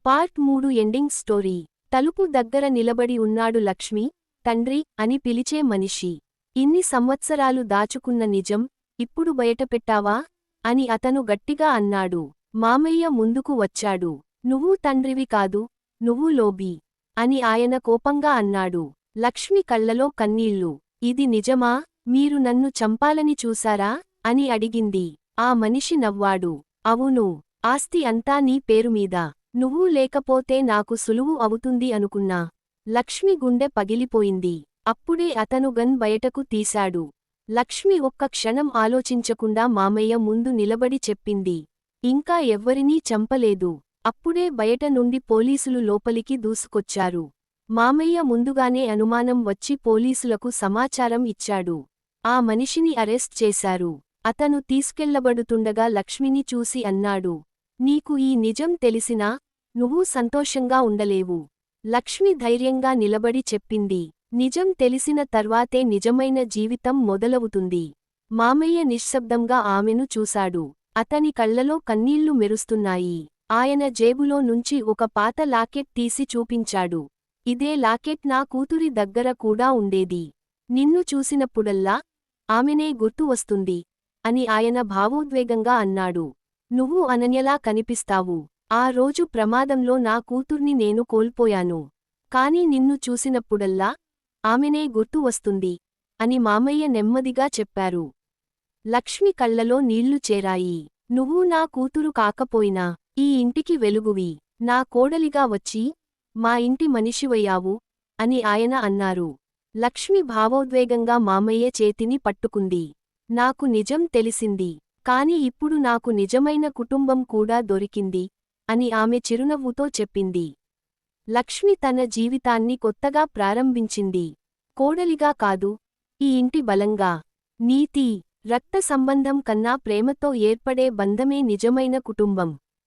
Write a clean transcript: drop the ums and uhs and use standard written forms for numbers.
Part 3 ending story. తలుపు దగ్గర నిలబడి ఉన్నాడు లక్ష్మి, తండ్రి అని పిలిచే మనిషి. ఇన్ని సంవత్సరాలు దాచుకున్న నిజం ఇప్పుడు బయటపెట్టావా అని అతను గట్టిగా అన్నాడు. మామయ్య ముందుకు వచ్చాడు. నువ్వు తండ్రివి కాదు, నువ్వు లోబి అని ఆయన కోపంగా అన్నాడు. లక్ష్మి కళ్లలో కన్నీళ్లు. ఇది నిజమా? మీరు నన్ను చంపాలని చూశారా అని అడిగింది. ఆ మనిషి నవ్వాడు. అవును, ఆస్తి అంతా నీ పేరుమీద. నువ్వు లేకపోతే నాకు సులువు అవుతుంది అనుకున్నా. లక్ష్మి గుండె పగిలిపోయింది. అప్పుడే అతను గన్ బయటకు తీశాడు. లక్ష్మి ఒక్క క్షణం ఆలోచించకుండా మామయ్య ముందు నిలబడి చెప్పింది. ఇంకా ఎవ్వరినీ చంపలేదు. అప్పుడే బయట నుండి పోలీసులు లోపలికి దూసుకొచ్చారు. మామయ్య ముందుగానే అనుమానం వచ్చి పోలీసులకు సమాచారం ఇచ్చాడు. ఆ మనిషిని అరెస్ట్ చేశారు. అతను తీసుకెళ్లబడుతుండగా లక్ష్మిని చూసి అన్నాడు, నీకు ఈ నిజం తెలిసినా నువ్వు సంతోషంగా ఉండలేవు. లక్ష్మి ధైర్యంగా నిలబడి చెప్పింది. నిజం తెలిసిన తర్వాతే నిజమైన జీవితం మొదలవుతుంది. మామయ్య నిశ్శబ్దంగా ఆమెను చూశాడు. అతని కళ్లలో కన్నీళ్లు మెరుస్తున్నాయి. ఆయన జేబులో నుంచి ఒక పాత లాకెట్ తీసి చూపించాడు. ఇదే లాకెట్ నా కూతురి దగ్గర కూడా ఉండేది. నిన్ను చూసినప్పుడల్లా ఆమెనే గుర్తు వస్తుంది అని ఆయన భావోద్వేగంగా అన్నాడు. నువ్వు అనన్యలా కనిపిస్తావు. ఆ రోజు ప్రమాదంలో నా కూతుర్ని నేను కోల్పోయాను. కాని నిన్ను చూసినప్పుడల్లా ఆమెనే గుర్తు వస్తుంది అని మామయ్య నెమ్మదిగా చెప్పారు. లక్ష్మి కళ్లలో నీళ్లు చేరాయి. నువ్వు నా కూతురు కాకపోయినా ఈ ఇంటికి వెలుగువి. నా కోడలిగా వచ్చి మా ఇంటి మనిషివయ్యావు అని ఆయన అన్నారు. లక్ష్మి భావోద్వేగంగా మామయ్య చేతిని పట్టుకుంది. నాకు నిజం తెలిసింది. కాని ఇప్పుడు నాకు నిజమైన కుటుంబం కూడా దొరికింది అని ఆమె చిరునవ్వుతో చెప్పింది. లక్ష్మి తన జీవితాన్ని కొత్తగా ప్రారంభించింది. కోడలిగా కాదు, ఈ ఇంటి బలంగా. నీతి, రక్త సంబంధం కన్నా ప్రేమతో ఏర్పడే బంధమే నిజమైన కుటుంబం.